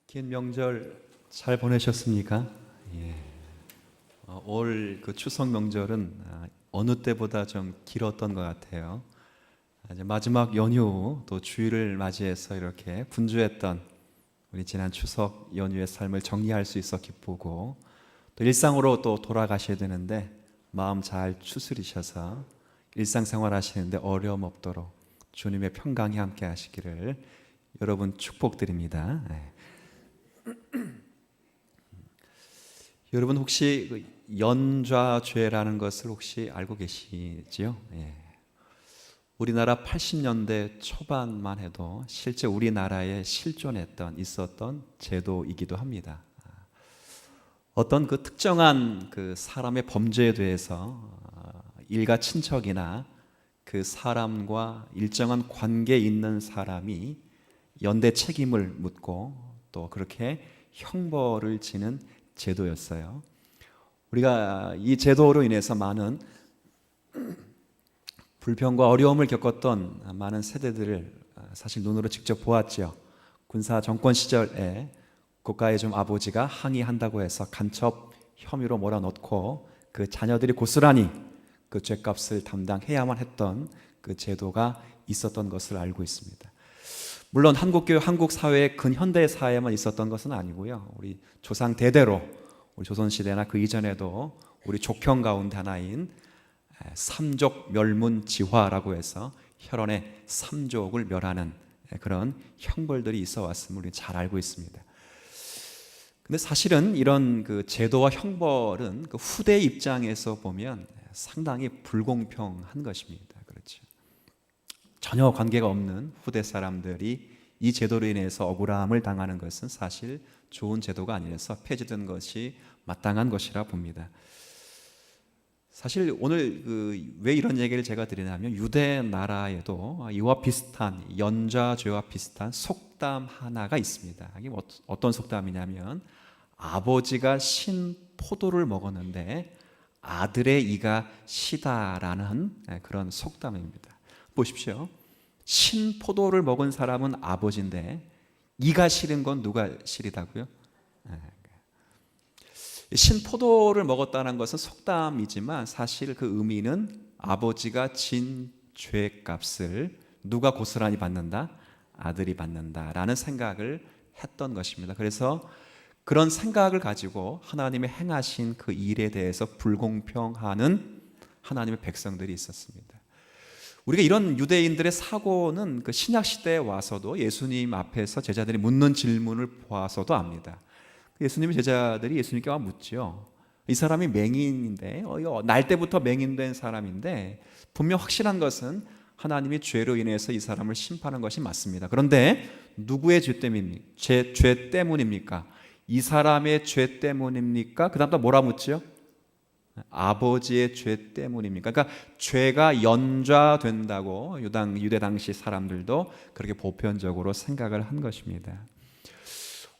긴 명절 잘 보내셨습니까? 예. 올 그 추석 명절은 어느 때보다 좀 길었던 것 같아요. 이제 마지막 연휴 또 주일을 맞이해서 이렇게 분주했던 우리 지난 추석 연휴의 삶을 정리할 수 있어 기쁘고, 또 일상으로 또 돌아가셔야 되는데 마음 잘 추스리셔서 일상생활 하시는데 어려움 없도록 주님의 평강이 함께 하시기를 여러분 축복드립니다. 예. 여러분 혹시 그 연좌죄라는 것을 혹시 알고 계시지요? 예. 우리나라 80년대 초반만 해도 실제 우리나라에 있었던 제도이기도 합니다. 어떤 그 특정한 그 사람의 범죄에 대해서 일가 친척이나 그 사람과 일정한 관계에 있는 사람이 연대 책임을 묻고 또 그렇게 형벌을 지는 제도였어요. 우리가 이 제도로 인해서 많은 불평과 어려움을 겪었던 많은 세대들을 사실 눈으로 직접 보았죠. 군사 정권 시절에 국가의 좀 아버지가 항의한다고 해서 간첩 혐의로 몰아넣고 그 자녀들이 고스란히 그 죄값을 담당해야만 했던 그 제도가 있었던 것을 알고 있습니다. 물론 한국 사회의 근현대 사회에만 있었던 것은 아니고요. 우리 조상 대대로 우리 조선시대나 그 이전에도 우리 족형 가운데 하나인 삼족 멸문지화라고 해서 혈원의 삼족을 멸하는 그런 형벌들이 있어 왔음을 우리 잘 알고 있습니다. 근데 사실은 이런 그 제도와 형벌은 그 후대 입장에서 보면 상당히 불공평한 것입니다. 그렇죠. 전혀 관계가 없는 후대 사람들이 이 제도로 인해서 억울함을 당하는 것은 사실 좋은 제도가 아니라서 폐지된 것이 마땅한 것이라 봅니다. 사실 오늘 왜 이런 얘기를 제가 드리냐면 유대 나라에도 이와 비슷한 연좌죄와 비슷한 속담 하나가 있습니다. 이게 어떤 속담이냐면 아버지가 신 포도를 먹었는데 아들의 이가 시다라는 그런 속담입니다. 보십시오. 신 포도를 먹은 사람은 아버지인데 이가 시린 건 누가 시리다고요? 신 포도를 먹었다는 것은 속담이지만 사실 그 의미는 아버지가 진 죄값을 누가 고스란히 받는다? 아들이 받는다라는 생각을 했던 것입니다. 그래서 그런 생각을 가지고 하나님의 행하신 그 일에 대해서 불공평하는 하나님의 백성들이 있었습니다. 우리가 이런 유대인들의 사고는 그 신약 시대에 와서도 예수님 앞에서 제자들이 묻는 질문을 보아서도 압니다. 예수님의 제자들이 예수님께 와 묻죠. 이 사람이 맹인인데 날 때부터 맹인된 사람인데 분명 확실한 것은 하나님이 죄로 인해서 이 사람을 심판한 것이 맞습니다. 그런데 누구의 죄 때문입니까? 이 사람의 죄 때문입니까? 그 다음 또 뭐라 묻죠? 아버지의 죄 때문입니까? 그러니까 죄가 연좌된다고 유대 당시 사람들도 그렇게 보편적으로 생각을 한 것입니다.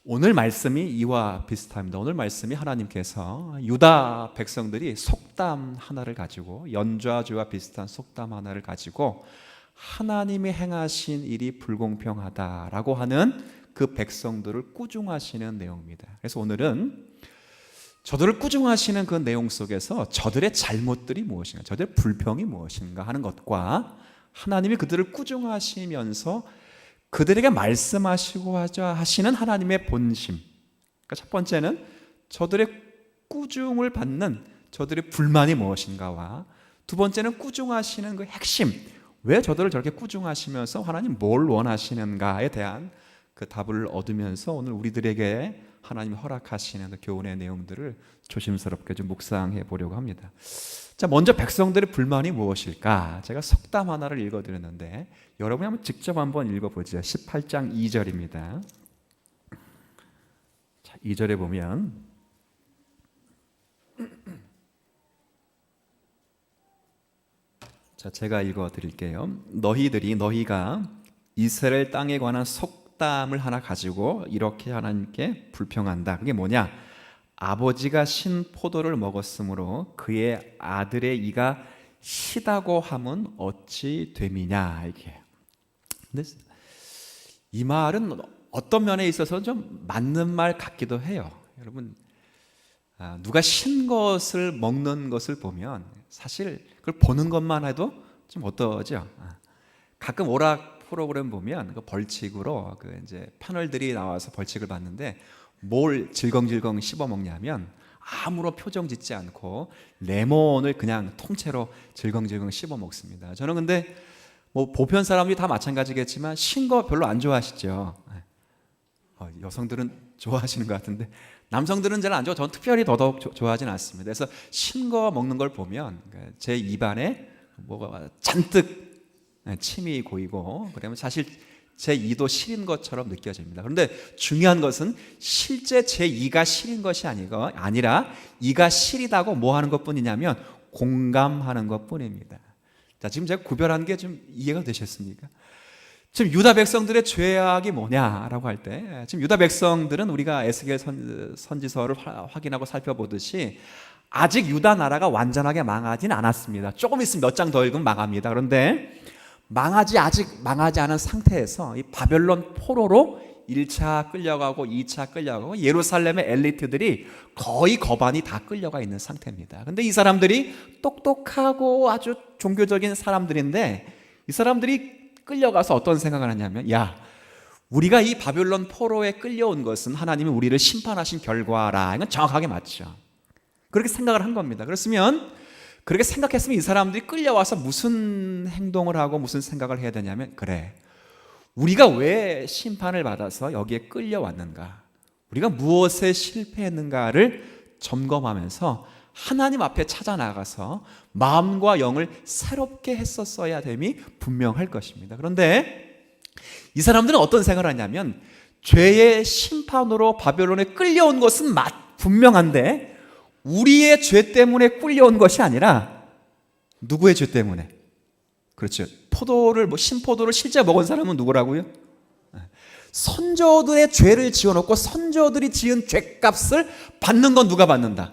오늘 말씀이 이와 비슷합니다. 오늘 말씀이 하나님께서 유다 백성들이 속담 하나를 가지고 연좌죄와 비슷한 속담 하나를 가지고 하나님이 행하신 일이 불공평하다라고 하는 그 백성들을 꾸중하시는 내용입니다. 그래서 오늘은 저들을 꾸중하시는 그 내용 속에서 저들의 잘못들이 무엇인가, 저들의 불평이 무엇인가 하는 것과 하나님이 그들을 꾸중하시면서 그들에게 말씀하시고자 하시는 하나님의 본심. 그러니까 첫 번째는 저들의 꾸중을 받는 저들의 불만이 무엇인가와 두 번째는 꾸중하시는 그 핵심. 왜 저들을 저렇게 꾸중하시면서 하나님 뭘 원하시는가에 대한 그 답을 얻으면서 오늘 우리들에게 하나님이 허락하시는 그 교훈의 내용들을 조심스럽게 좀 묵상해 보려고 합니다. 자, 먼저 백성들의 불만이 무엇일까? 제가 속담 하나를 읽어드렸는데 여러분이 한번 직접 한번 읽어보죠. 18장 2절입니다. 자, 2절에 보면 자, 제가 읽어드릴게요. 너희가 이스라엘 땅에 관한 속담을 하나 가지고 이렇게 하나님께 불평한다. 그게 뭐냐? 아버지가 신 포도를 먹었으므로 그의 아들의 이가 시다고 함은 어찌 됨이냐, 이게. 근데 이 말은 어떤 면에 있어서 좀 맞는 말 같기도 해요. 여러분, 누가 신 것을 먹는 것을 보면 사실 그걸 보는 것만 해도 좀 어떠죠? 가끔 오락 프로그램 보면 그 벌칙으로 그 이제 패널들이 나와서 벌칙을 받는데 뭘 질겅질겅 씹어 먹냐면 아무런 표정 짓지 않고 레몬을 그냥 통째로 질겅질겅 씹어 먹습니다. 저는 근데 뭐 보편 사람들이 다 마찬가지겠지만 신 거 별로 안 좋아하시죠? 여성들은 좋아하시는 것 같은데 남성들은 잘 안 좋아. 저는 특별히 더더욱 좋아하지는 않습니다. 그래서 신 거 먹는 걸 보면 제 입안에 뭐가 잔뜩 침이 고이고 그러면 사실 제 이도 시린 것처럼 느껴집니다. 그런데 중요한 것은 실제 제 이가 시린 것이 아니라 이가 시리다고 뭐 하는 것뿐이냐면 공감하는 것뿐입니다. 자, 지금 제가 구별한 게 좀 이해가 되셨습니까? 지금 유다 백성들의 죄악이 뭐냐라고 할 때 지금 유다 백성들은 우리가 에스겔 선지서를 확인하고 살펴보듯이 아직 유다 나라가 완전하게 망하진 않았습니다. 조금 있으면 몇 장 더 읽으면 망합니다. 그런데 아직 망하지 않은 상태에서 이 바벨론 포로로 1차 끌려가고 2차 끌려가고 예루살렘의 엘리트들이 거의 거반이 다 끌려가 있는 상태입니다. 근데 이 사람들이 똑똑하고 아주 종교적인 사람들인데 이 사람들이 끌려가서 어떤 생각을 하냐면 우리가 이 바벨론 포로에 끌려온 것은 하나님이 우리를 심판하신 결과라. 이건 정확하게 맞죠. 그렇게 생각을 한 겁니다. 그렇게 생각했으면 이 사람들이 끌려와서 무슨 행동을 하고 무슨 생각을 해야 되냐면 우리가 왜 심판을 받아서 여기에 끌려왔는가, 우리가 무엇에 실패했는가를 점검하면서 하나님 앞에 찾아 나가서 마음과 영을 새롭게 했었어야 됨이 분명할 것입니다. 그런데 이 사람들은 어떤 생각을 하냐면 죄의 심판으로 바벨론에 끌려온 것은 분명한데 우리의 죄 때문에 끌려온 것이 아니라 누구의 죄 때문에? 그렇죠. 신포도를 실제 먹은 사람은 누구라고요? 선조들의 죄를 지어놓고 선조들이 지은 죄값을 받는 건 누가 받는다?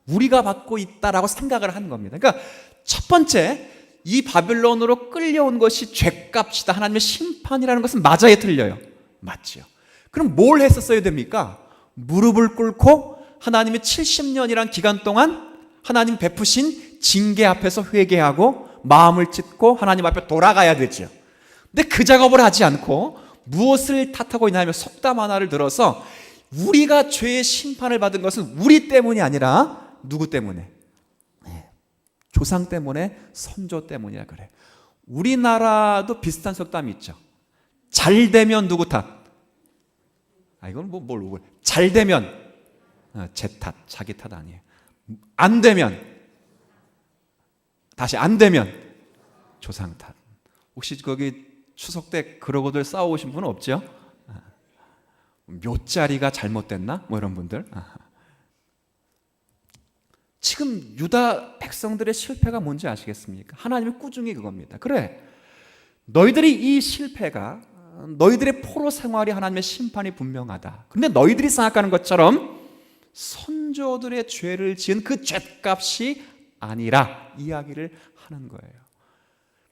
우리가 받고 있다라고 생각을 한 겁니다. 그러니까 첫 번째, 이 바벨론으로 끌려온 것이 죄값이다, 하나님의 심판이라는 것은 맞아요, 틀려요? 맞죠. 그럼 뭘 했었어야 됩니까? 무릎을 꿇고 하나님의 70년이란 기간 동안 하나님 베푸신 징계 앞에서 회개하고 마음을 찢고 하나님 앞에 돌아가야 되죠. 근데 그 작업을 하지 않고 무엇을 탓하고 있냐면 속담 하나를 들어서 우리가 죄의 심판을 받은 것은 우리 때문이 아니라 누구 때문에? 조상 때문에, 선조 때문이라 그래. 우리나라도 비슷한 속담이 있죠. 잘 되면 누구 탓? 이건 잘 되면 제 탓, 자기 탓 아니에요. 안 되면 조상 탓. 혹시 거기 추석 때 그러고들 싸우신 분은 없죠? 묘자리가 잘못됐나? 이런 분들. 지금 유다 백성들의 실패가 뭔지 아시겠습니까? 하나님의 꾸중이 그겁니다. 너희들이 이 실패가 너희들의 포로 생활이 하나님의 심판이 분명하다. 근데 너희들이 생각하는 것처럼 선조들의 죄를 지은 그 죄값이 아니라 이야기를 하는 거예요.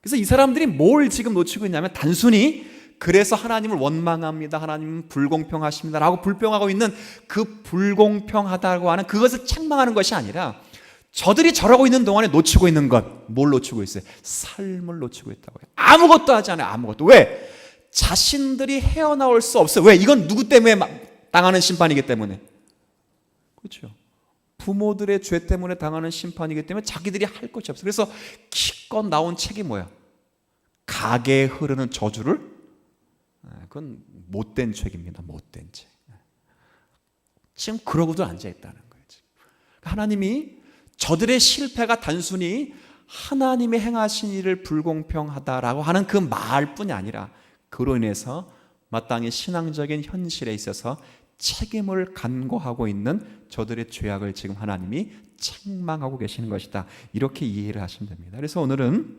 그래서 이 사람들이 뭘 지금 놓치고 있냐면 단순히 그래서 하나님을 원망합니다, 하나님은 불공평하십니다 라고 불평하고 있는 그 불공평하다고 하는 그것을 책망하는 것이 아니라 저들이 저러고 있는 동안에 놓치고 있는 것, 뭘 놓치고 있어요? 삶을 놓치고 있다고요. 아무것도 하지 않아요. 아무것도. 왜? 자신들이 헤어나올 수 없어요. 왜? 이건 누구 때문에 당하는 심판이기 때문에. 그렇죠. 부모들의 죄 때문에 당하는 심판이기 때문에 자기들이 할 것이 없어요. 그래서 기껏 나온 책이 뭐야? 가게에 흐르는 저주를? 그건 못된 책입니다. 못된 책. 지금 그러고도 앉아있다는 거예요. 하나님이 저들의 실패가 단순히 하나님의 행하신 일을 불공평하다라고 하는 그 말뿐이 아니라 그로 인해서 마땅히 신앙적인 현실에 있어서 책임을 간과하고 있는 저들의 죄악을 지금 하나님이 책망하고 계시는 것이다. 이렇게 이해를 하시면 됩니다. 그래서 오늘은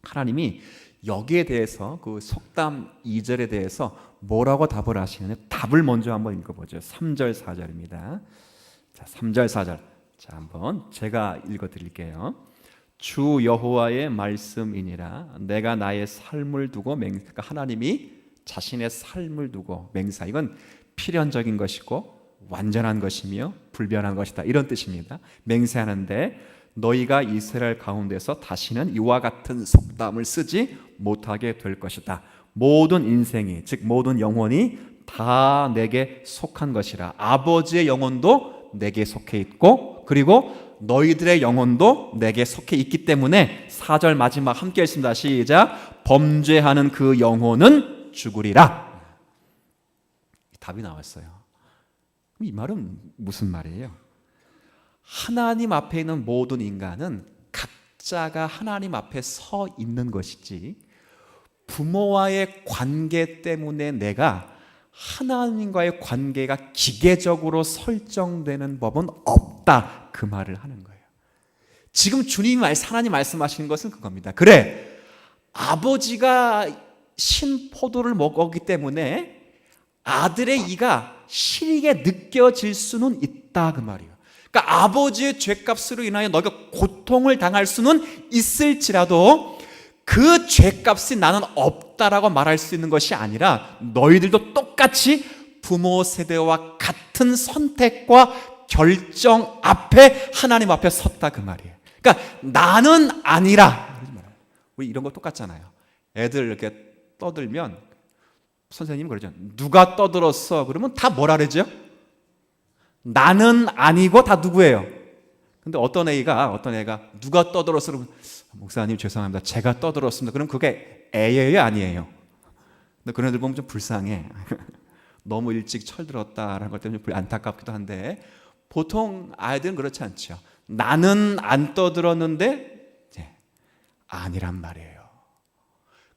하나님이 여기에 대해서 그 속담 2절에 대해서 뭐라고 답을 하시느냐, 답을 먼저 한번 읽어보죠. 3절 4절입니다. 자, 3절 4절. 자, 한번 제가 읽어드릴게요. 주 여호와의 말씀이니라 내가 나의 삶을 두고 그러니까 하나님이 자신의 삶을 두고 맹세. 이건 필연적인 것이고 완전한 것이며 불변한 것이다, 이런 뜻입니다. 맹세하는데 너희가 이스라엘 가운데서 다시는 이와 같은 속담을 쓰지 못하게 될 것이다. 모든 인생이, 즉 모든 영혼이 다 내게 속한 것이라. 아버지의 영혼도 내게 속해 있고 그리고 너희들의 영혼도 내게 속해 있기 때문에 4절 마지막 함께 읽습니다. 시작. 범죄하는 그 영혼은 죽으리라. 답이 나왔어요. 이 말은 무슨 말이에요? 하나님 앞에 있는 모든 인간은 각자가 하나님 앞에 서 있는 것이지 부모와의 관계 때문에 내가 하나님과의 관계가 기계적으로 설정되는 법은 없다, 그 말을 하는 거예요. 지금 하나님 말씀하시는 것은 그겁니다. 그래, 아버지가 신포도를 먹었기 때문에 아들의 이가 시리게 느껴질 수는 있다, 그 말이에요. 그러니까 아버지의 죄값으로 인하여 너희가 고통을 당할 수는 있을지라도 그 죄값이 나는 없다라고 말할 수 있는 것이 아니라 너희들도 똑같이 부모 세대와 같은 선택과 결정 앞에 하나님 앞에 섰다, 그 말이에요. 그러니까 나는 아니라, 우리 이런 거 똑같잖아요. 애들 이렇게 떠들면 선생님 그러죠. 누가 떠들었어? 그러면 다 뭐라 그러죠? 나는 아니고 다 누구예요? 근데 어떤 애가 누가 떠들었어? 그러면 목사님 죄송합니다, 제가 떠들었습니다. 그럼 그게 애예요, 아니에요? 근데 그런 애들 보면 좀 불쌍해. 너무 일찍 철들었다라는 것 때문에 안타깝기도 한데 보통 아이들은 그렇지 않죠. 나는 안 떠들었는데 아니란 말이에요.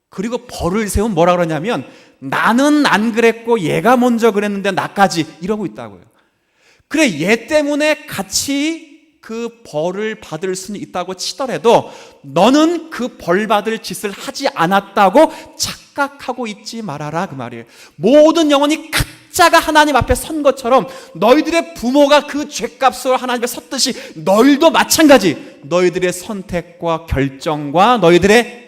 그리고 벌을 세우면 뭐라 그러냐면 나는 안 그랬고 얘가 먼저 그랬는데 나까지, 이러고 있다고요. 그래, 얘 때문에 같이 그 벌을 받을 수는 있다고 치더라도 너는 그 벌 받을 짓을 하지 않았다고 착각하고 있지 말아라, 그 말이에요. 모든 영혼이 각자가 하나님 앞에 선 것처럼 너희들의 부모가 그 죄값으로 하나님 앞에 섰듯이 너희도 마찬가지 너희들의 선택과 결정과 너희들의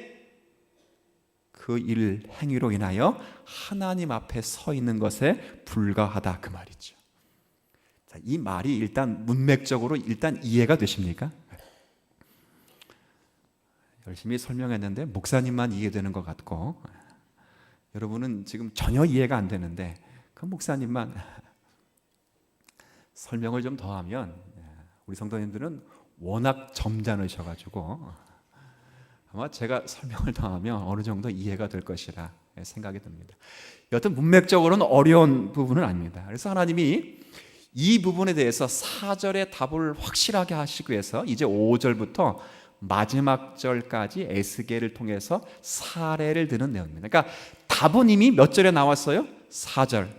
그 일 행위로 인하여 하나님 앞에 서 있는 것에 불과하다, 그 말이죠. 자, 이 말이 일단 문맥적으로 일단 이해가 되십니까? 열심히 설명했는데 목사님만 이해되는 것 같고 여러분은 지금 전혀 이해가 안 되는데 그 목사님만 설명을 좀 더 하면, 우리 성도님들은 워낙 점잖으셔가지고 아마 제가 설명을 더 하면 어느 정도 이해가 될 것이라 생각이 듭니다. 여튼 문맥적으로는 어려운 부분은 아닙니다. 그래서 하나님이 이 부분에 대해서 4절의 답을 확실하게 하시기 위해서 이제 5절부터 마지막 절까지 에스겔을 통해서 사례를 드는 내용입니다. 그러니까 답은 이미 몇 절에 나왔어요? 4절.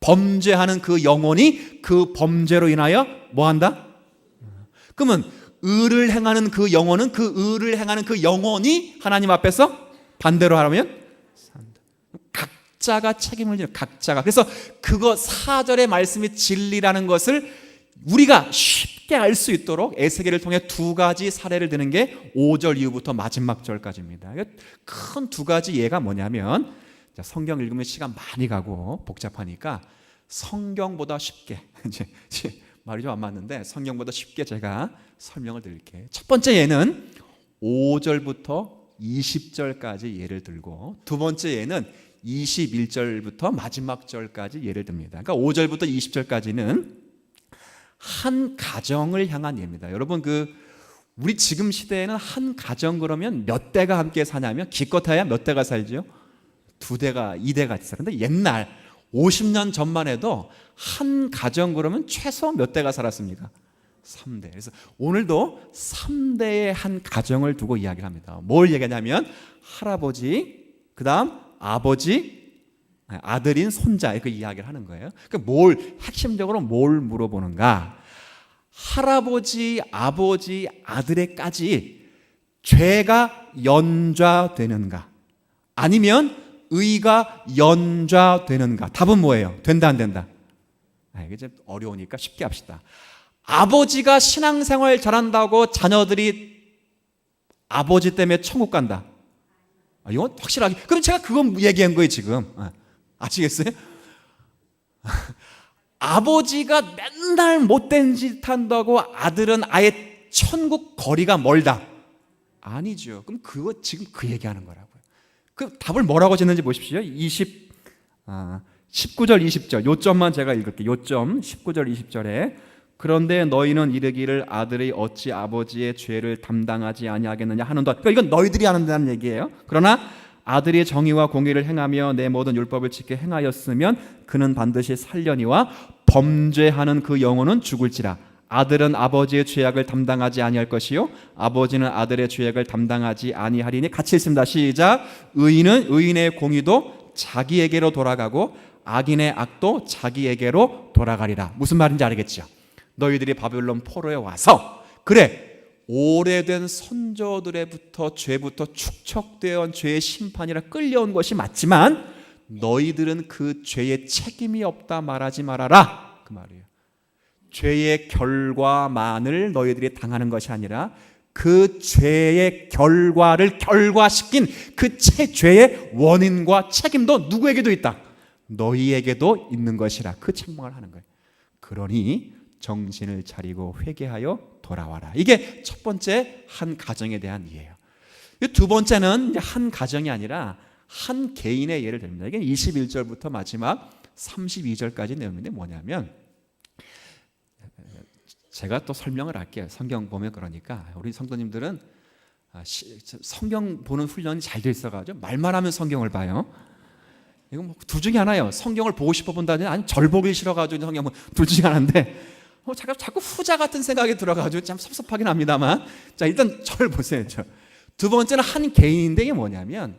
범죄하는 그 영혼이 그 범죄로 인하여 뭐한다? 그러면 의를 행하는 그 영혼은 그 의를 행하는 그 영혼이 하나님 앞에서 반대로 하라면 산다. 각자가 책임을 지는, 각자가. 그래서 그거 4절의 말씀이 진리라는 것을 우리가 쉽게 알 수 있도록 에스겔을 통해 두 가지 사례를 드는 게 5절 이후부터 마지막 절까지입니다. 큰 두 가지 예가 뭐냐면, 성경 읽으면 시간 많이 가고 복잡하니까 성경보다 쉽게, 이제 말이 좀 안 맞는데 성경보다 쉽게 제가 설명을 드릴게요. 첫 번째 예는 5절부터 20절까지 예를 들고, 두 번째 예는 21절부터 마지막 절까지 예를 듭니다. 그러니까 5절부터 20절까지는 한 가정을 향한 예입니다. 여러분, 우리 지금 시대에는 한 가정 그러면 몇 대가 함께 사냐면 기껏해야 몇 대가 살죠? 2대가, 2대가 있어요. 근데 옛날 50년 전만 해도 한 가정 그러면 최소 몇 대가 살았습니까? 3대. 그래서 오늘도 3대의 한 가정을 두고 이야기를 합니다. 뭘 얘기하냐면 할아버지, 그 다음 아버지, 아들인 손자, 그 이야기를 하는 거예요. 그러니까 핵심적으로 뭘 물어보는가? 할아버지, 아버지, 아들에까지 죄가 연좌되는가? 아니면 의가 연좌되는가? 답은 뭐예요? 된다, 안 된다? 이게 좀 어려우니까 쉽게 합시다. 아버지가 신앙생활 잘한다고 자녀들이 아버지 때문에 천국 간다. 이건 확실하게. 그럼 제가 그건 얘기한 거예요, 지금. 아시겠어요? 아버지가 맨날 못된 짓 한다고 아들은 아예 천국 거리가 멀다. 아니죠. 그럼 그거 지금 그 얘기하는 거라고요. 그 답을 뭐라고 짓는지 보십시오. 19절 20절 요점만 제가 읽을게요. 요점 19절 20절에 그런데 너희는 이르기를 아들이 어찌 아버지의 죄를 담당하지 아니하겠느냐 하는도다. 그러니까 이건 너희들이 하는다는 얘기예요. 그러나 아들이 정의와 공의를 행하며 내 모든 율법을 지켜 행하였으면 그는 반드시 살려니와 범죄하는 그 영혼은 죽을지라. 아들은 아버지의 죄악을 담당하지 아니할 것이요 아버지는 아들의 죄악을 담당하지 아니하리니. 같이 읽습니다. 시작. 의인의 공의도 자기에게로 돌아가고 악인의 악도 자기에게로 돌아가리라. 무슨 말인지 알겠죠? 너희들이 바벨론 포로에 와서 그래 오래된 선조들에부터 죄부터 축적되어 온 죄의 심판이라 끌려온 것이 맞지만 너희들은 그 죄의 책임이 없다 말하지 말아라. 그 말이에요. 죄의 결과만을 너희들이 당하는 것이 아니라 그 죄의 결과를 결과시킨 그 죄의 원인과 책임도 누구에게도 있다. 너희에게도 있는 것이라. 그 책망을 하는 거예요. 그러니 정신을 차리고 회개하여 돌아와라. 이게 첫 번째 한 가정에 대한 이해예요. 두 번째는 한 가정이 아니라 한 개인의 예를 듭니다. 이게 21절부터 마지막 32절까지 내용인데 뭐냐면 제가 또 설명을 할게요. 성경 보면 그러니까 우리 성도님들은 성경 보는 훈련이 잘 돼 있어가지고 말만 하면 성경을 봐요. 이건 뭐 둘 중에 하나예요. 성경을 보고 싶어 본다든지 아니면 절 보기 싫어가지고 성경 둘 중에 하나인데 자꾸 후자 같은 생각이 들어가지고 참 섭섭하긴 합니다만 자 일단 절 보세요. 두 번째는 한 개인인데 이게 뭐냐면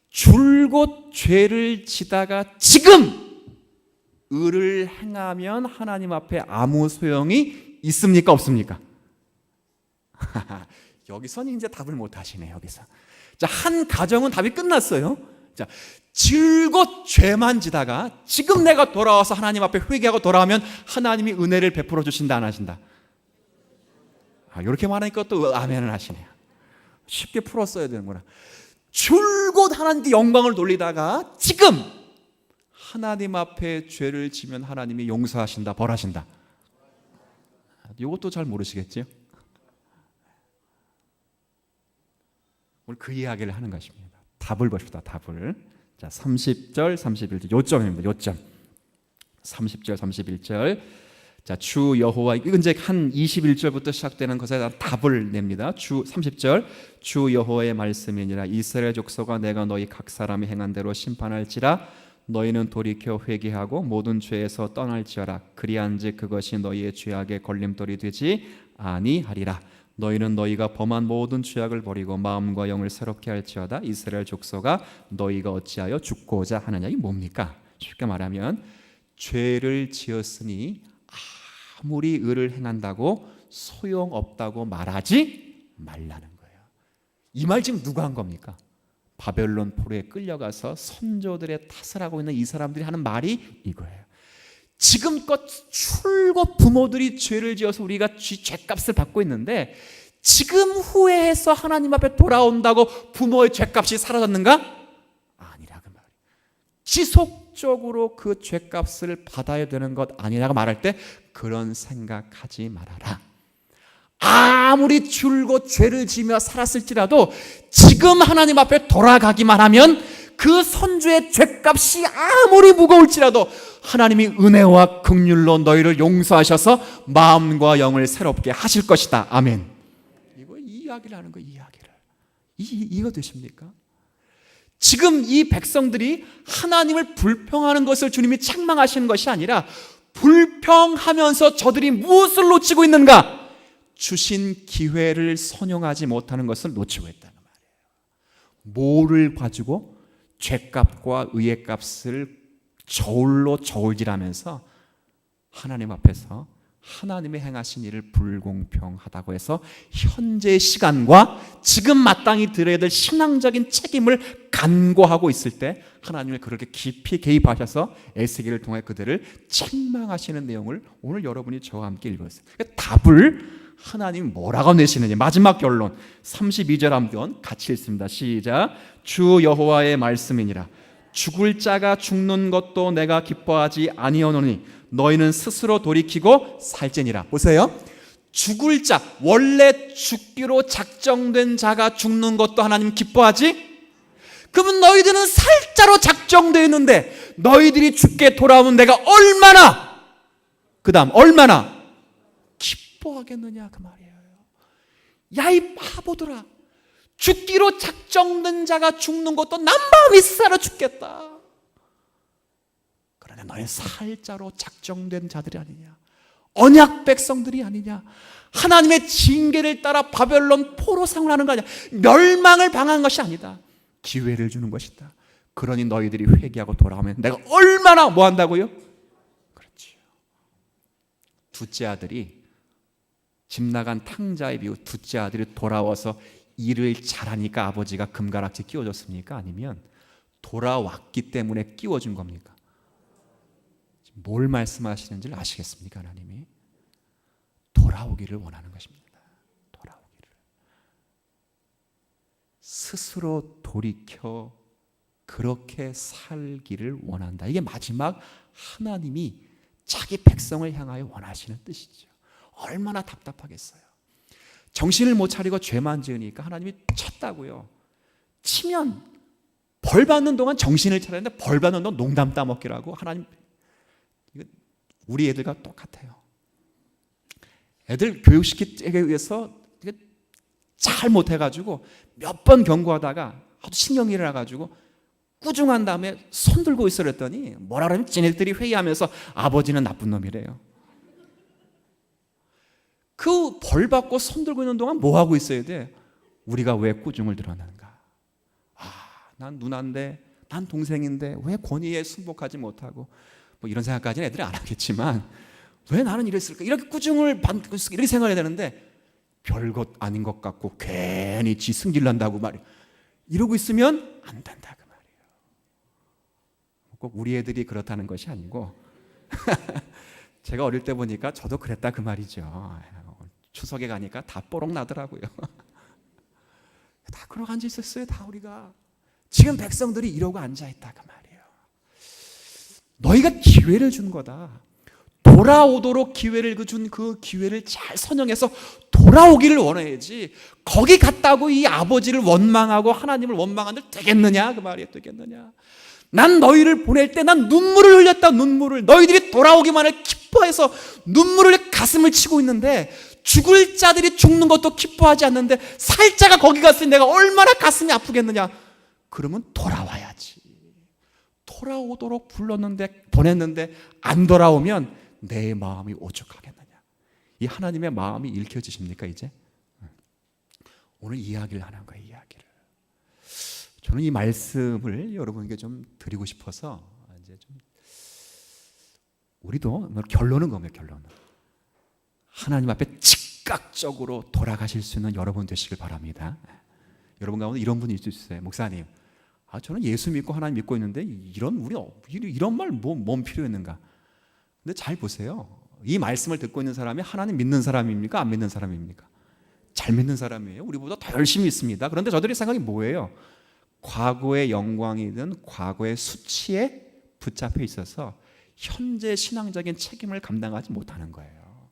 줄곧 죄를 지다가 지금 의를 행하면 하나님 앞에 아무 소용이 있습니까 없습니까? 여기서는 이제 답을 못 하시네. 여기서 자, 한 가정은 답이 끝났어요. 자, 줄곧 죄만 지다가 지금 내가 돌아와서 하나님 앞에 회개하고 돌아오면 하나님이 은혜를 베풀어 주신다 안 하신다? 이렇게 말하니까 또 아멘을 하시네요. 쉽게 풀었어야 되는구나. 줄곧 하나님께 영광을 돌리다가 지금 하나님 앞에 죄를 지면 하나님이 용서하신다 벌하신다. 이것도 잘 모르시겠죠? 오늘 그 이야기를 하는 것입니다. 답을 보십시다. 답을. 자, 30절 31절 요점입니다. 요점. 30절 31절. 자, 주 여호와 이건 이제 한 21절부터 시작되는 것에 대한 답을 냅니다. 30절 주 여호와의 말씀이니라 이스라엘 족속아 내가 너희 각 사람이 행한 대로 심판할지라 너희는 돌이켜 회개하고 모든 죄에서 떠날지어라 그리한즉 그것이 너희의 죄악의 걸림돌이 되지 아니하리라. 너희는 너희가 범한 모든 죄악을 버리고 마음과 영을 새롭게 할지어다. 이스라엘 족속아 너희가 어찌하여 죽고자 하느냐. 이게 뭡니까? 쉽게 말하면 죄를 지었으니 아무리 의를 행한다고 소용없다고 말하지 말라는 거예요. 이 말 지금 누가 한 겁니까? 바벨론 포로에 끌려가서 선조들의 탓을 하고 있는 이 사람들이 하는 말이 이거예요. 지금껏 출고 부모들이 죄를 지어서 우리가 죄값을 받고 있는데 지금 후회해서 하나님 앞에 돌아온다고 부모의 죄값이 사라졌는가? 아니라 그 말이에요. 지속적으로 그 죄값을 받아야 되는 것 아니라고 말할 때 그런 생각하지 말아라. 아무리 줄곧 죄를 지며 살았을지라도 지금 하나님 앞에 돌아가기만 하면 그 선주의 죄값이 아무리 무거울지라도 하나님이 은혜와 긍휼로 너희를 용서하셔서 마음과 영을 새롭게 하실 것이다. 아멘. 이거 이야기를 하는 거예요. 이야기를. 이거 되십니까? 지금 이 백성들이 하나님을 불평하는 것을 주님이 책망하시는 것이 아니라 불평하면서 저들이 무엇을 놓치고 있는가? 주신 기회를 선용하지 못하는 것을 놓치고 있다는 말이에요. 뭐를 가지고 죄값과 의의 값을 저울로 저울질하면서 하나님 앞에서 하나님의 행하신 일을 불공평하다고 해서 현재의 시간과 지금 마땅히 들어야 될 신앙적인 책임을 간과하고 있을 때 하나님을 그렇게 깊이 개입하셔서 에스겔을 통해 그들을 책망하시는 내용을 오늘 여러분이 저와 함께 읽었어요. 그러니까 답을 하나님이 뭐라고 내시느냐. 마지막 결론 32절 한번 같이 읽습니다. 시작. 주 여호와의 말씀이니라 죽을 자가 죽는 것도 내가 기뻐하지 아니하노니 너희는 스스로 돌이키고 살지니라. 보세요. 죽을 자, 원래 죽기로 작정된 자가 죽는 것도 하나님 기뻐하지? 그러면 너희들은 살자로 작정되어 있는데 너희들이 죽게 돌아오면 내가 얼마나, 그 다음 얼마나 기뻐하겠느냐 그 말이에요. 야, 이 바보들아, 죽기로 작정된 자가 죽는 것도 난 마음이 살아 죽겠다. 그러나 너희 살자로 작정된 자들이 아니냐, 언약 백성들이 아니냐, 하나님의 징계를 따라 바벨론 포로 생활하는 거 아니야. 멸망을 방한 것이 아니다. 기회를 주는 것이다. 그러니 너희들이 회개하고 돌아오면 내가 얼마나 뭐 한다고요? 그렇지요. 둘째 아들이, 집 나간 탕자의 비유, 둘째 아들이 돌아와서 일을 잘하니까 아버지가 금가락지 끼워줬습니까? 아니면 돌아왔기 때문에 끼워준 겁니까? 뭘 말씀하시는지를 아시겠습니까? 하나님이 돌아오기를 원하는 것입니다. 돌아오기를. 스스로 돌이켜 그렇게 살기를 원한다. 이게 마지막 하나님이 자기 백성을 향하여 원하시는 뜻이죠. 얼마나 답답하겠어요. 정신을 못 차리고 죄만 지으니까 하나님이 쳤다고요. 치면 벌 받는 동안 정신을 차리는데 벌 받는 동안 농담 따먹기라고. 하나님, 우리 애들과 똑같아요. 애들 교육시키기 위해서 잘 못해가지고 몇 번 경고하다가 아주 신경이 나가지고 꾸중한 다음에 손 들고 있으라 했더니 뭐라 그러면 쟤네들이 회의하면서 아버지는 나쁜 놈이래요. 그 벌 받고 손 들고 있는 동안 뭐 하고 있어야 돼? 우리가 왜 꾸중을 드러내는가? 난 누나인데, 난 동생인데 왜 권위에 순복하지 못하고, 뭐 이런 생각까지는 애들이 안 하겠지만 왜 나는 이랬을까? 이렇게 꾸중을 받고 이렇게 생각해야 되는데 별것 아닌 것 같고 괜히 지 승질난다고 말이야. 이러고 있으면 안 된다 그 말이에요. 꼭 우리 애들이 그렇다는 것이 아니고 제가 어릴 때 보니까 저도 그랬다 그 말이죠. 추석에 가니까 다 뽀록 나더라고요. 다 그러고 앉아 있었어요. 다 우리가. 지금 백성들이 이러고 앉아있다 그 말이에요. 너희가 기회를 준 거다. 돌아오도록 기회를 준 그 기회를 잘 선영해서 돌아오기를 원해야지, 거기 갔다고 이 아버지를 원망하고 하나님을 원망한들 되겠느냐 그 말이에요. 되겠느냐. 난 너희를 보낼 때 난 눈물을 흘렸다. 눈물을. 너희들이 돌아오기만을 기뻐해서 눈물을 가슴을 치고 있는데 죽을 자들이 죽는 것도 기뻐하지 않는데 살 자가 거기 갔으니 내가 얼마나 가슴이 아프겠느냐. 그러면 돌아와야지. 돌아오도록 불렀는데, 보냈는데 안 돌아오면 내 마음이 오죽하겠느냐. 이 하나님의 마음이 읽혀지십니까 이제? 오늘 이야기를 하는 거예요. 이야기를. 저는 이 말씀을 여러분에게 좀 드리고 싶어서 이제 좀 우리도 결론은 겁니다. 결론은 하나님 앞에 즉각적으로 돌아가실 수 있는 여러분 되시길 바랍니다. 여러분 가운데 이런 분이 있을 수 있어요. 목사님, 저는 예수 믿고 하나님 믿고 있는데 이런 말 뭔 필요했는가? 근데 잘 보세요. 이 말씀을 듣고 있는 사람이 하나님 믿는 사람입니까? 안 믿는 사람입니까? 잘 믿는 사람이에요. 우리보다 더 열심히 있습니다. 그런데 저들의 생각이 뭐예요? 과거의 영광이든 과거의 수치에 붙잡혀 있어서 현재 신앙적인 책임을 감당하지 못하는 거예요.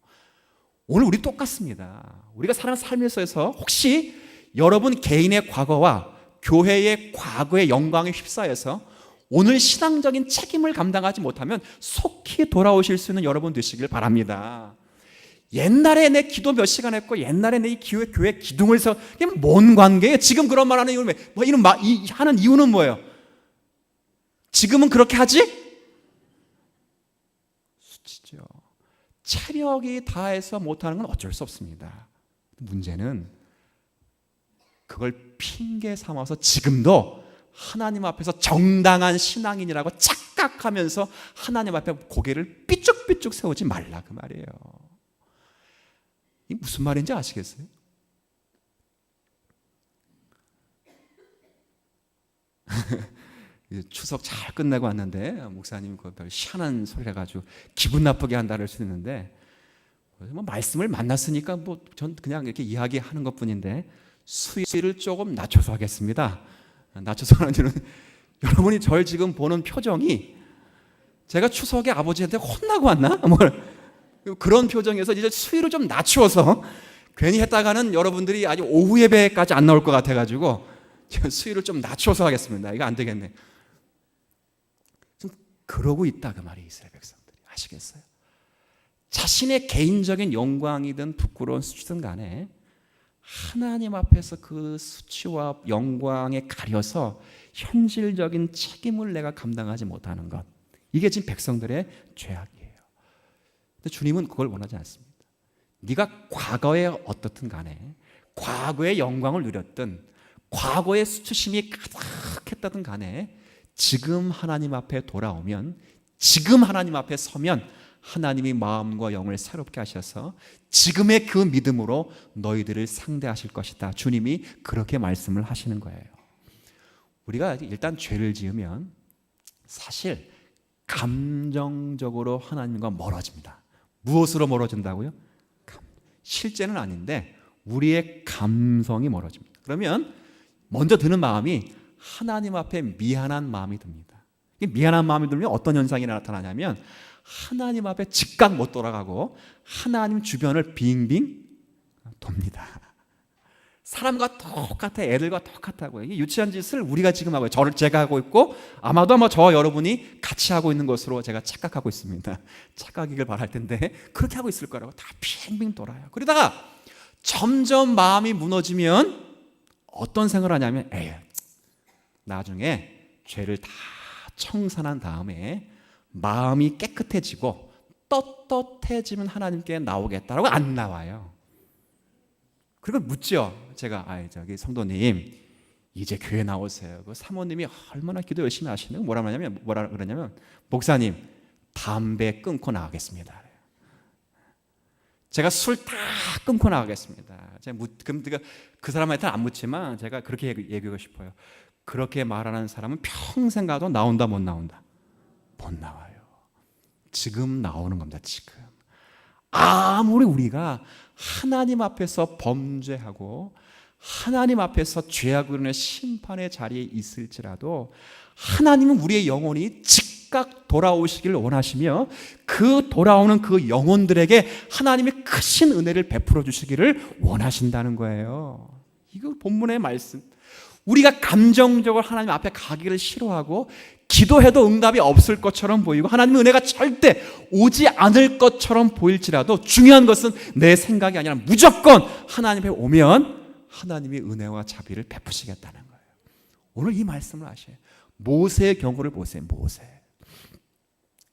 오늘 우리 똑같습니다. 우리가 사는 삶에서 혹시 여러분 개인의 과거와 교회의 과거의 영광에 휩싸여서 오늘 신앙적인 책임을 감당하지 못하면 속히 돌아오실 수 있는 여러분 되시길 바랍니다. 옛날에 내 기도 몇 시간 했고 옛날에 내 교회 기둥을 서, 이게 뭔 관계예요? 지금 그런 말 하는 이유는 뭐 이런 하는 이유는 뭐예요? 지금은 그렇게 하지? 수치죠. 체력이 다해서 못하는 건 어쩔 수 없습니다. 문제는 그걸 핑계 삼아서 지금도 하나님 앞에서 정당한 신앙인이라고 착각하면서 하나님 앞에 고개를 삐쭉삐쭉 세우지 말라 그 말이에요. 이게 무슨 말인지 아시겠어요? 추석 잘 끝내고 왔는데 목사님 그 별 희한한 소리 해가지고 기분 나쁘게 한다 할 수 있는데, 뭐 말씀을 만났으니까 뭐 전 그냥 이렇게 이야기하는 것뿐인데 수위를 조금 낮춰서 하겠습니다. 낮춰서 하는 이유는 여러분이 저를 지금 보는 표정이 제가 추석에 아버지한테 혼나고 왔나? 뭐 그런 표정에서 이제 수위를 좀 낮추어서 괜히 했다가는 여러분들이 아직 오후 예배까지 안 나올 것 같아가지고 제가 수위를 좀 낮춰서 하겠습니다. 이거 안 되겠네. 좀 그러고 있다 그 말이 이스라엘 백성들이. 아시겠어요? 자신의 개인적인 영광이든 부끄러운 수치든 간에 하나님 앞에서 그 수치와 영광에 가려서 현실적인 책임을 내가 감당하지 못하는 것, 이게 지금 백성들의 죄악이에요. 근데 주님은 그걸 원하지 않습니다. 네가 과거에 어떻든 간에, 과거의 영광을 누렸든 과거의 수치심이 가득했다든 간에 지금 하나님 앞에 돌아오면, 지금 하나님 앞에 서면 하나님이 마음과 영을 새롭게 하셔서 지금의 그 믿음으로 너희들을 상대하실 것이다. 주님이 그렇게 말씀을 하시는 거예요. 우리가 일단 죄를 지으면 사실 감정적으로 하나님과 멀어집니다. 무엇으로 멀어진다고요? 실제는 아닌데 우리의 감성이 멀어집니다. 그러면 먼저 드는 마음이 하나님 앞에 미안한 마음이 듭니다. 미안한 마음이 들면 어떤 현상이 나타나냐면 하나님 앞에 즉각 못 돌아가고 하나님 주변을 빙빙 돕니다. 사람과 똑같아, 애들과 똑같다고요. 이게 유치한 짓을 우리가 지금 하고요. 제가 하고 있고 아마도 저와 여러분이 같이 하고 있는 것으로 제가 착각하고 있습니다. 착각이길 바랄 텐데 그렇게 하고 있을 거라고. 다 빙빙 돌아요. 그러다가 점점 마음이 무너지면 어떤 생각을 하냐면 에휴, 나중에 죄를 다 청산한 다음에 마음이 깨끗해지고 떳떳해지면 하나님께 나오겠다라고 안 나와요. 그리고 묻죠. 제가 저기 성도님 이제 교회 나오세요. 그 사모님이 얼마나 기도 열심히 하시는 뭐라 그러냐면 목사님 담배 끊고 나가겠습니다. 제가 술 다 끊고 나가겠습니다. 제가 그 사람한테는 안 묻지만 제가 그렇게 얘기하고 싶어요. 그렇게 말하는 사람은 평생 가도 나온다 못 나온다? 못 나와요. 지금 나오는 겁니다. 지금. 아무리 우리가 하나님 앞에서 범죄하고 하나님 앞에서 죄악으로 인해 심판의 자리에 있을지라도 하나님은 우리의 영혼이 즉각 돌아오시기를 원하시며 그 돌아오는 그 영혼들에게 하나님의 크신 은혜를 베풀어 주시기를 원하신다는 거예요. 이거 본문의 말씀. 우리가 감정적으로 하나님 앞에 가기를 싫어하고 기도해도 응답이 없을 것처럼 보이고 하나님의 은혜가 절대 오지 않을 것처럼 보일지라도 중요한 것은 내 생각이 아니라 무조건 하나님 앞에 오면 하나님의 은혜와 자비를 베푸시겠다는 거예요. 오늘 이 말씀을 하셔요. 모세의 경우를 보세요.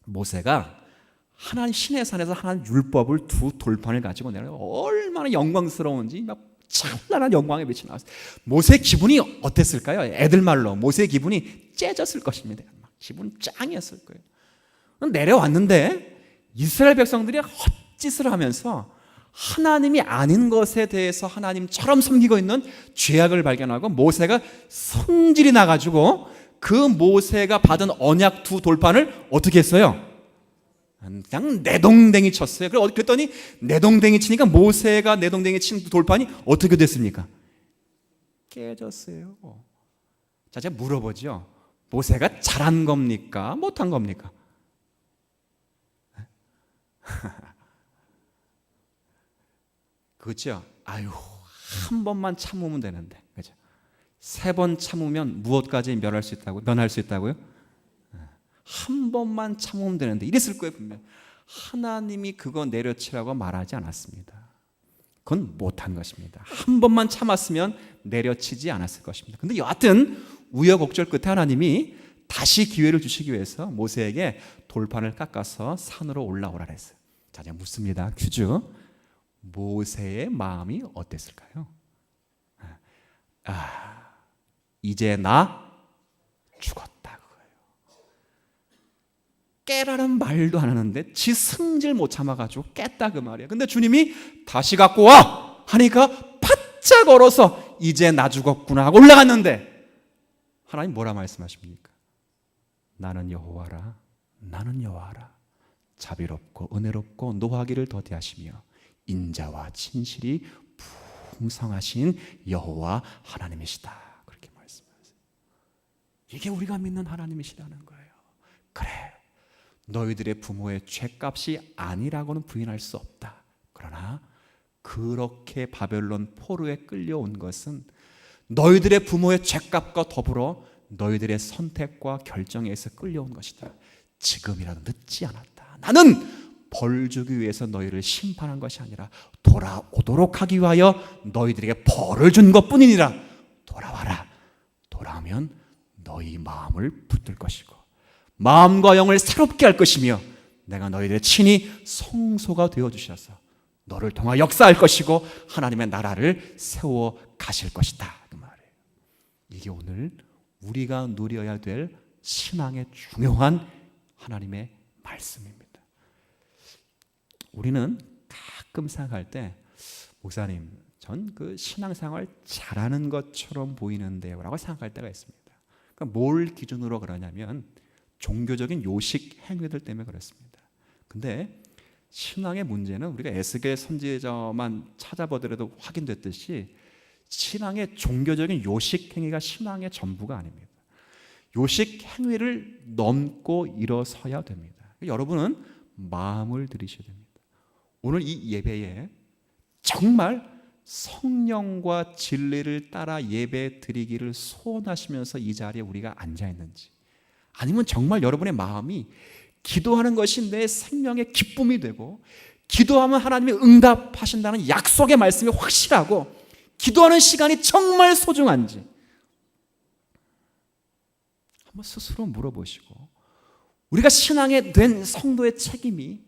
모세가 하나님 신의 산에서 하나님 율법을 두 돌판을 가지고 내려 얼마나 영광스러운지 막 찬란한 영광의 빛이 나왔어요. 모세의 기분이 어땠을까요? 애들 말로 모세의 기분이 째졌을 것입니다. 기분 짱이었을 거예요. 내려왔는데 이스라엘 백성들이 헛짓을 하면서 하나님이 아닌 것에 대해서 하나님처럼 섬기고 있는 죄악을 발견하고 모세가 성질이 나가지고 그 모세가 받은 언약 두 돌판을 어떻게 했어요? 그냥 내동댕이 쳤어요. 그랬더니 내동댕이 치니까 모세가 내동댕이 친 돌판이 어떻게 됐습니까? 깨졌어요. 자, 제가 물어보죠. 모세가 잘한 겁니까? 못한 겁니까? 그렇죠? 아유, 한 번만 참으면 되는데, 그죠? 3번 참으면 무엇까지 면할 수 있다고요? 한 번만 참으면 되는데 이랬을 거예요. 분명 하나님이 그거 내려치라고 말하지 않았습니다. 그건 못한 것입니다. 한 번만 참았으면 내려치지 않았을 것입니다. 근데 여하튼 우여곡절 끝에 하나님이 다시 기회를 주시기 위해서 모세에게 돌판을 깎아서 산으로 올라오라 했어요. 자, 제가 묻습니다. 퀴즈. 모세의 마음이 어땠을까요? 이제 나 죽었다. 깨라는 말도 안 하는데 지 승질 못 참아가지고 깼다 그 말이에요. 근데 주님이 다시 갖고 와 하니까 바짝 걸어서 이제 나 죽었구나 하고 올라갔는데 하나님 뭐라 말씀하십니까? 나는 여호와라, 나는 여호와라. 자비롭고 은혜롭고 노하기를 더디하시며 인자와 진실이 풍성하신 여호와 하나님이시다. 그렇게 말씀하세요. 이게 우리가 믿는 하나님이시라는 거예요. 그래, 너희들의 부모의 죄값이 아니라고는 부인할 수 없다. 그러나 그렇게 바벨론 포로에 끌려온 것은 너희들의 부모의 죄값과 더불어 너희들의 선택과 결정에 의해서 끌려온 것이다. 지금이라도 늦지 않았다. 나는 벌 주기 위해서 너희를 심판한 것이 아니라 돌아오도록 하기 위하여 너희들에게 벌을 준 것뿐이니라. 돌아와라. 돌아오면 너희 마음을 붙들 것이고 마음과 영을 새롭게 할 것이며 내가 너희들의 친히 성소가 되어주셔서 너를 통하 역사할 것이고 하나님의 나라를 세워 가실 것이다. 그 말이에요. 이게 오늘 우리가 누려야 될 신앙의 중요한 하나님의 말씀입니다. 우리는 가끔 생각할 때 목사님, 전 그 신앙생활 잘하는 것처럼 보이는데요 라고 생각할 때가 있습니다. 그러니까 뭘 기준으로 그러냐면 종교적인 요식 행위들 때문에 그렇습니다. 근데 신앙의 문제는 우리가 에스겔 선지자만 찾아보더라도 확인됐듯이 신앙의 종교적인 요식 행위가 신앙의 전부가 아닙니다. 요식 행위를 넘고 일어서야 됩니다. 여러분은 마음을 들이셔야 됩니다. 오늘 이 예배에 정말 성령과 진리를 따라 예배 드리기를 소원하시면서 이 자리에 우리가 앉아 있는지, 아니면 정말 여러분의 마음이 기도하는 것이 내 생명의 기쁨이 되고 기도하면 하나님이 응답하신다는 약속의 말씀이 확실하고 기도하는 시간이 정말 소중한지 한번 스스로 물어보시고, 우리가 신앙에 된 성도의 책임이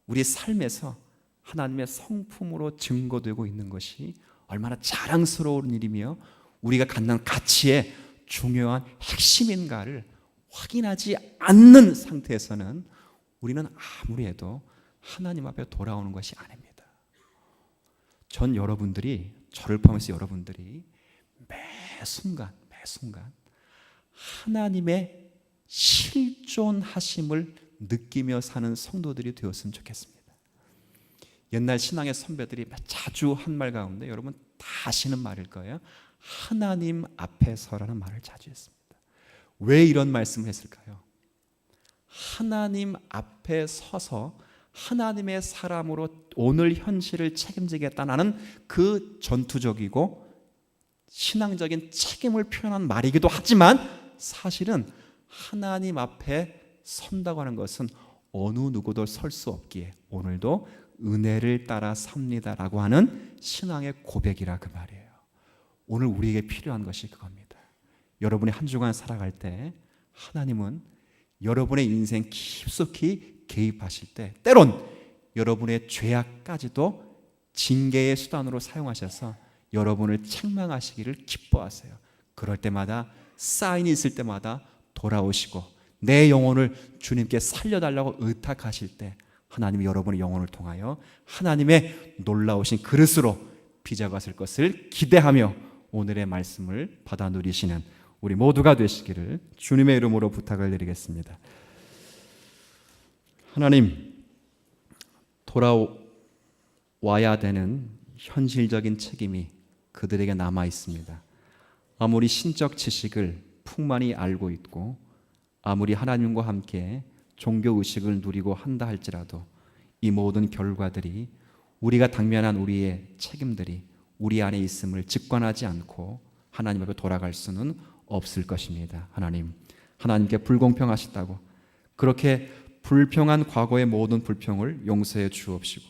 우리 삶에서 하나님의 성품으로 증거되고 있는 것이 얼마나 자랑스러운 일이며 우리가 갖는 가치의 중요한 핵심인가를 확인하지 않는 상태에서는 우리는 아무리 해도 하나님 앞에 돌아오는 것이 아닙니다. 전 여러분들이, 저를 포함해서 여러분들이 매 순간 하나님의 실존하심을 느끼며 사는 성도들이 되었으면 좋겠습니다. 옛날 신앙의 선배들이 자주 한 말 가운데 여러분 다 아시는 말일 거예요. 하나님 앞에서라는 말을 자주 했습니다. 왜 이런 말씀을 했을까요? 하나님 앞에 서서 하나님의 사람으로 오늘 현실을 책임지겠다는 그 전투적이고 신앙적인 책임을 표현한 말이기도 하지만 사실은 하나님 앞에 선다고 하는 것은 어느 누구도 설 수 없기에 오늘도 은혜를 따라 삽니다라고 하는 신앙의 고백이라 그 말이에요. 오늘 우리에게 필요한 것이 그겁니다. 여러분이 한 주간 살아갈 때 하나님은 여러분의 인생 깊숙이 개입하실 때 때론 여러분의 죄악까지도 징계의 수단으로 사용하셔서 여러분을 책망하시기를 기뻐하세요. 그럴 때마다 사인이 있을 때마다 돌아오시고 내 영혼을 주님께 살려달라고 의탁하실 때 하나님이 여러분의 영혼을 통하여 하나님의 놀라우신 그릇으로 빚어갔을 것을 기대하며 오늘의 말씀을 받아 누리시는 우리 모두가 되시기를 주님의 이름으로 부탁을 드리겠습니다. 하나님, 돌아와야 되는 현실적인 책임이 그들에게 남아 있습니다. 아무리 신적 지식을 풍만히 알고 있고 아무리 하나님과 함께 종교의식을 누리고 한다 할지라도 이 모든 결과들이 우리가 당면한 우리의 책임들이 우리 안에 있음을 직관하지 않고 하나님 앞에 돌아갈 수는 없을 것입니다. 하나님께 불공평하시다고 그렇게 불평한 과거의 모든 불평을 용서해 주옵시고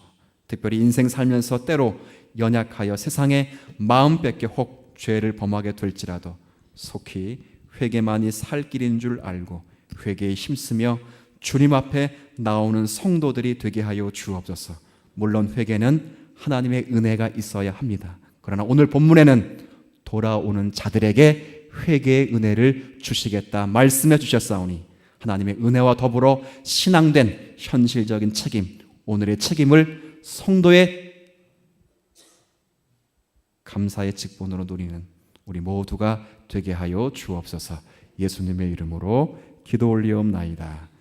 특별히 인생 살면서 때로 연약하여 세상에 마음 뺏겨 혹 죄를 범하게 될지라도 속히 회개만이 살 길인 줄 알고 회개에 힘쓰며 주님 앞에 나오는 성도들이 되게 하여 주옵소서. 물론 회개는 하나님의 은혜가 있어야 합니다. 그러나 오늘 본문에는 돌아오는 자들에게 회개의 은혜를 주시겠다 말씀해 주셨사오니 하나님의 은혜와 더불어 신앙된 현실적인 책임, 오늘의 책임을 성도의 감사의 직분으로 누리는 우리 모두가 되게 하여 주옵소서. 예수님의 이름으로 기도 올리옵나이다.